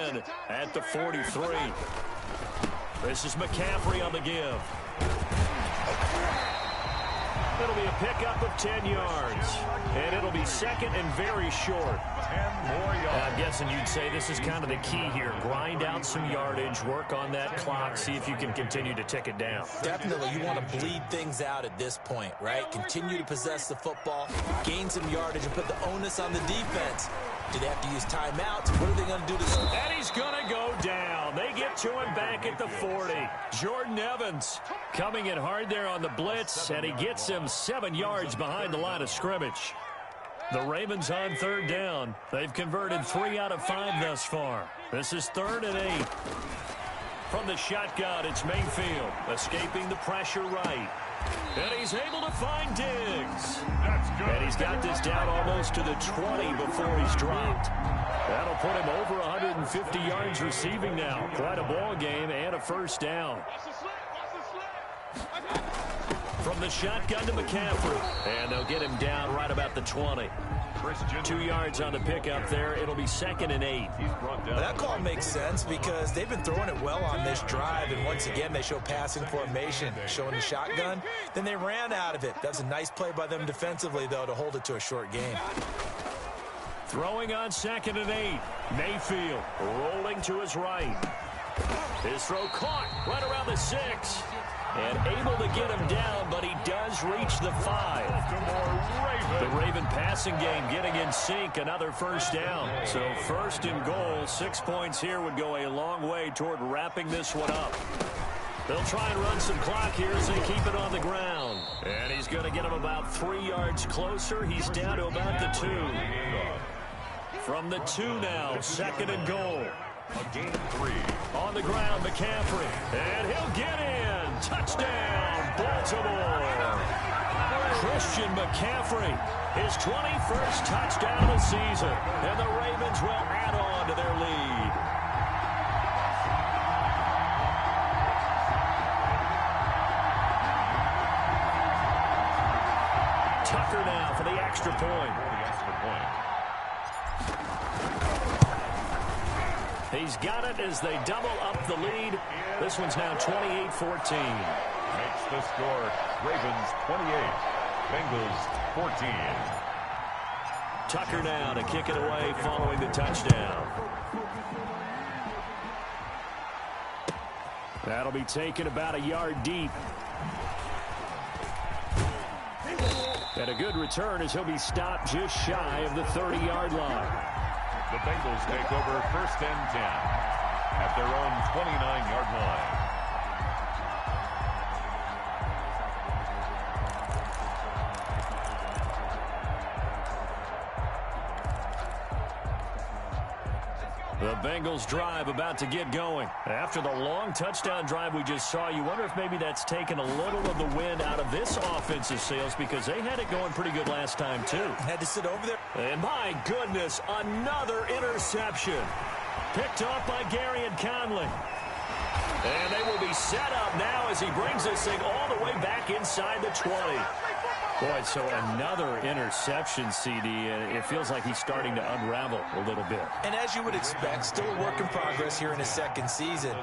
again at the 43. This is McCaffrey on the give. It'll be a pickup of 10 yards. And it'll be second and very short. 10 more yards. I'm guessing you'd say this is kind of the key here. Grind out some yardage, work on that clock, see if you can continue to tick it down. Definitely, you want to bleed things out at this point, right? Continue to possess the football, gain some yardage, and put the onus on the defense. Do they have to use timeouts? What are they going to do to... And he's going to go down. They get to him back at the 40. Jordan Evans coming in hard there on the blitz, and he gets him 7 yards behind the line of scrimmage. The Ravens on third down. They've converted 3 out of 5 thus far. This is 3rd and 8. From the shotgun, it's Mayfield escaping the pressure right. And he's able to find Diggs. That's good. And he's got this down almost to the 20 before he's dropped. That'll put him over 150 yards receiving now. Quite a ball game and a first down. From the shotgun to McCaffrey. And they'll get him down right about the 20. 2 yards on the pickup there. It'll be 2nd and 8. That call makes sense because they've been throwing it well on this drive, and once again they show passing formation, showing the shotgun. Then they ran out of it. That's a nice play by them defensively, though, to hold it to a short game. Throwing on 2nd and 8. Mayfield rolling to his right. His throw caught right around the 6. And able to get him down, but he does reach the 5. The Raven passing game getting in sync, another first down. So 1st and goal, 6 points here would go a long way toward wrapping this one up. They'll try and run some clock here as they keep it on the ground. And he's going to get him about 3 yards closer. He's down to about the 2. From the 2 now, 2nd and goal. A game 3. On the ground, McCaffrey. And he'll get in. Touchdown, Baltimore. Christian McCaffrey, his 21st touchdown of the season. And the Ravens will add on to their lead. Tucker now for the extra point. He's got it as they double up the lead. This one's now 28-14. Makes the score Ravens 28, Bengals 14. Tucker now to kick it away following the touchdown. That'll be taken about a yard deep. And a good return as he'll be stopped just shy of the 30-yard line. The Bengals take over 1st and 10 at their own 29-yard line. The Bengals drive about to get going. After the long touchdown drive we just saw, you wonder if maybe that's taken a little of the wind out of this offensive sails because they had it going pretty good last time too. Had to sit over there. And my goodness, another interception. Picked off by Gary and Conley. And they will be set up now as he brings this thing all the way back inside the 20. Boy, so another interception, CD. It feels like he's starting to unravel a little bit. And as you would expect, still a work in progress here in his 2nd season.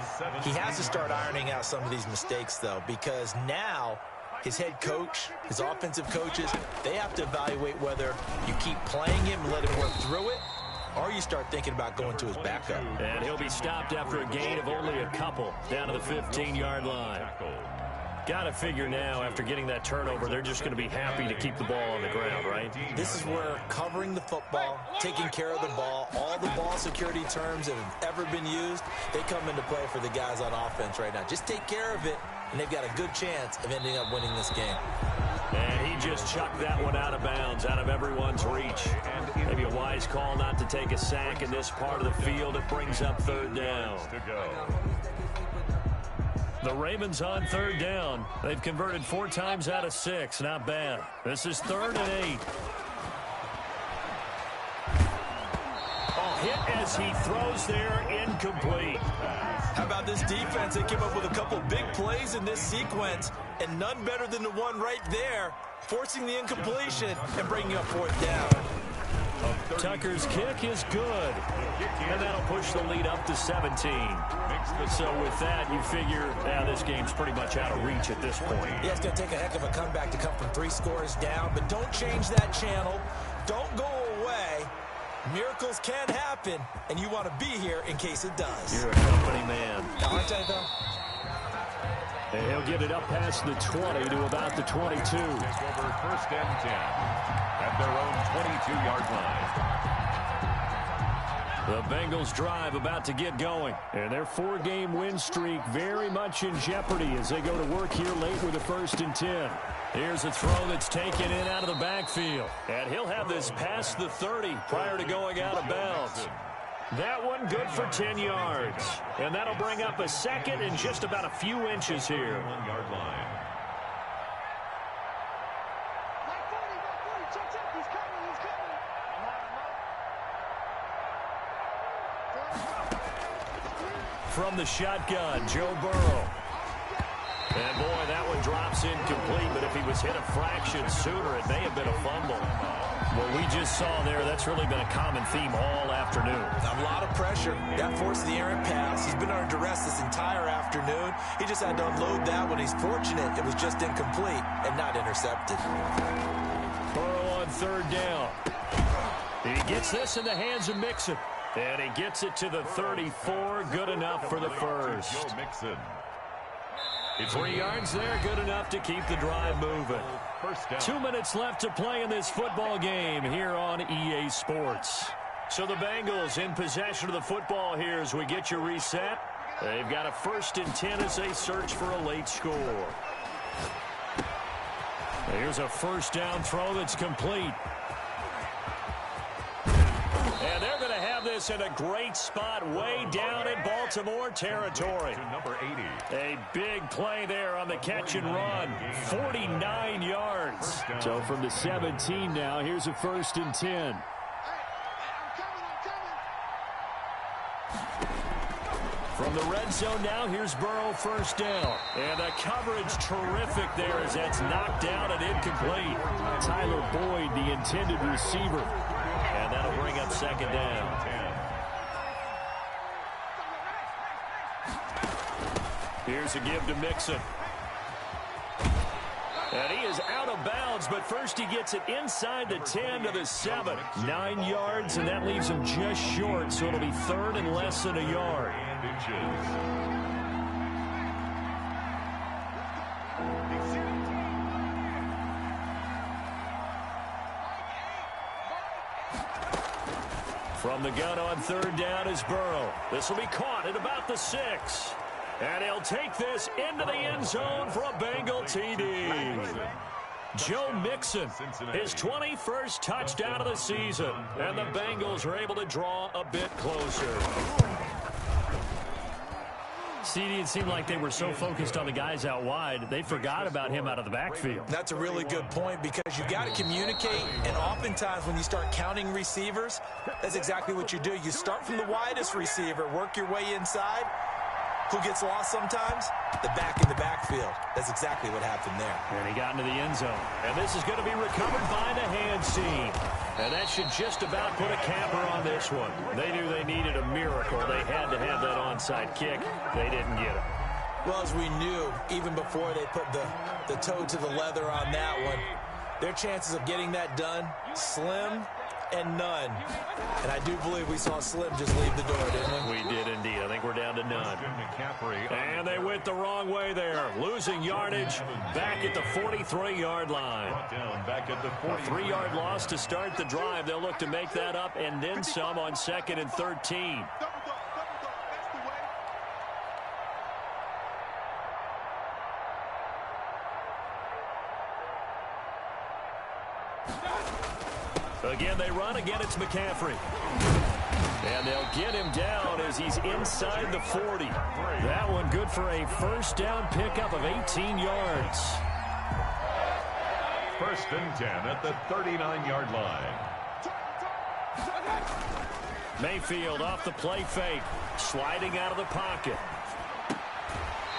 He has to start ironing out some of these mistakes, though, because now his head coach, his offensive coaches, they have to evaluate whether you keep playing him and let him work through it, or you start thinking about going to his backup. And he'll be stopped after a gain of only a couple down to the 15-yard line. Got to figure now, after getting that turnover, they're just going to be happy to keep the ball on the ground, right? This is where covering the football, taking care of the ball, all the ball security terms that have ever been used, they come into play for the guys on offense right now. Just take care of it, and they've got a good chance of ending up winning this game. And he just chucked that one out of bounds, out of everyone's reach. Maybe a wise call not to take a sack in this part of the field. It brings up 3rd down. The Ravens on 3rd down. They've converted 4 times out of 6. Not bad. This is 3rd and 8. Hit as he throws there, incomplete. How about this defense? They came up with a couple big plays in this sequence, and none better than the one right there, forcing the incompletion and bringing up 4th down. Tucker's kick is good. And that'll push the lead up to 17. So with that, you figure, this game's pretty much out of reach at this point. Yeah, it's going to take a heck of a comeback to come from 3 scores down, but don't change that channel. Don't go away. Miracles can happen, and you want to be here in case it does. You're a company man. Aren't I, though? And he'll get it up past the 20 to about the 22. Take over first and 10 at their own 22-yard line. The Bengals drive about to get going. And their 4-game win streak very much in jeopardy as they go to work here late with a 1st and 10. Here's a throw that's taken in out of the backfield. And he'll have this past the 30 prior to going out of bounds. That one good for 10 yards. And that'll bring up a 2nd and just about a few inches here. 1-yard line. From the shotgun, Joe Burrow. And boy, that one drops incomplete, but if he was hit a fraction sooner, it may have been a fumble. What we just saw there, that's really been a common theme all afternoon. A lot of pressure. That forced the errant pass. He's been under duress this entire afternoon. He just had to unload that one. He's fortunate it was just incomplete and not intercepted. Burrow on 3rd down. He gets this in the hands of Mixon. And he gets it to the 34. Good enough for the first. Joe Mixon. 3 yards there, good enough to keep the drive moving. 2 minutes left to play in this football game here on EA Sports. So the Bengals in possession of the football here as we get you reset. They've got a 1st and 10 as they search for a late score. Here's a 1st down throw that's complete. And they're going to have this in a great spot way down in Baltimore territory. To number 80. A big play there on the catch and run. 49 yards. So from the 17 now, here's a 1st and 10. From the red zone now, here's Burrow 1st down. And the coverage terrific there as that's knocked down and incomplete. Tyler Boyd, the intended receiver. And that'll bring up 2nd down. Here's a give to Mixon. And he is out of bounds, but first he gets it inside the 10 to the 7. 9 yards, and that leaves him just short, so it'll be 3rd and less than a yard. From the gun on 3rd down is Burrow. This will be caught at about the 6. And he'll take this into the end zone for a Bengal TD. Joe Mixon, his 21st touchdown of the season. And the Bengals are able to draw a bit closer. CD, it seemed like they were so focused on the guys out wide, they forgot about him out of the backfield. That's a really good point because you've got to communicate, and oftentimes when you start counting receivers, that's exactly what you do. You start from the widest receiver, work your way inside. Who gets lost sometimes? The back in the backfield. That's exactly what happened there. And he got into the end zone. And this is going to be recovered by the hands team. And that should just about put a capper on this one. They knew they needed a miracle. They had to have that onside kick. They didn't get it. Well, as we knew, even before they put the toe to the leather on that one, their chances of getting that done, slim and none. And I do believe we saw Slim just leave the door, didn't we? We did indeed. I think we're down to none. And they went the wrong way there. Losing yardage back at the 43-yard line. A 3-yard loss to start the drive. They'll look to make that up and then some on 2nd and 13. Again, they run. Again, it's McCaffrey. And they'll get him down as he's inside the 40. That one good for a 1st down pickup of 18 yards. 1st and 10 at the 39-yard line. Mayfield off the play fake. Sliding out of the pocket.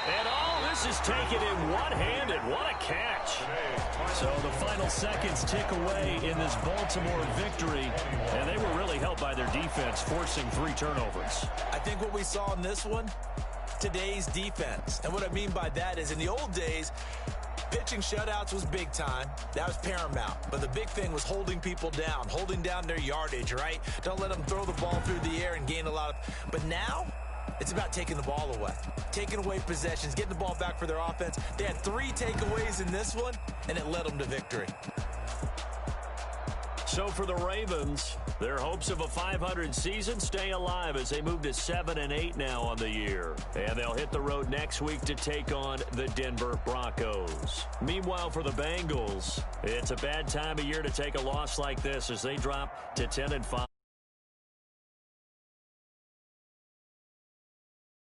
And all this is taken in one-handed. What a catch. So the final seconds tick away in this Baltimore victory, and they were really helped by their defense, forcing 3 turnovers. I think what we saw in this one, today's defense. And what I mean by that is in the old days, pitching shutouts was big time. That was paramount. But the big thing was holding people down, holding down their yardage, right? Don't let them throw the ball through the air and gain a lot of... But now, it's about taking the ball away, taking away possessions, getting the ball back for their offense. They had 3 takeaways in this one, and it led them to victory. So for the Ravens, their hopes of a 500 season stay alive as they move to 7-8 now on the year. And they'll hit the road next week to take on the Denver Broncos. Meanwhile, for the Bengals, it's a bad time of year to take a loss like this as they drop to 10-5.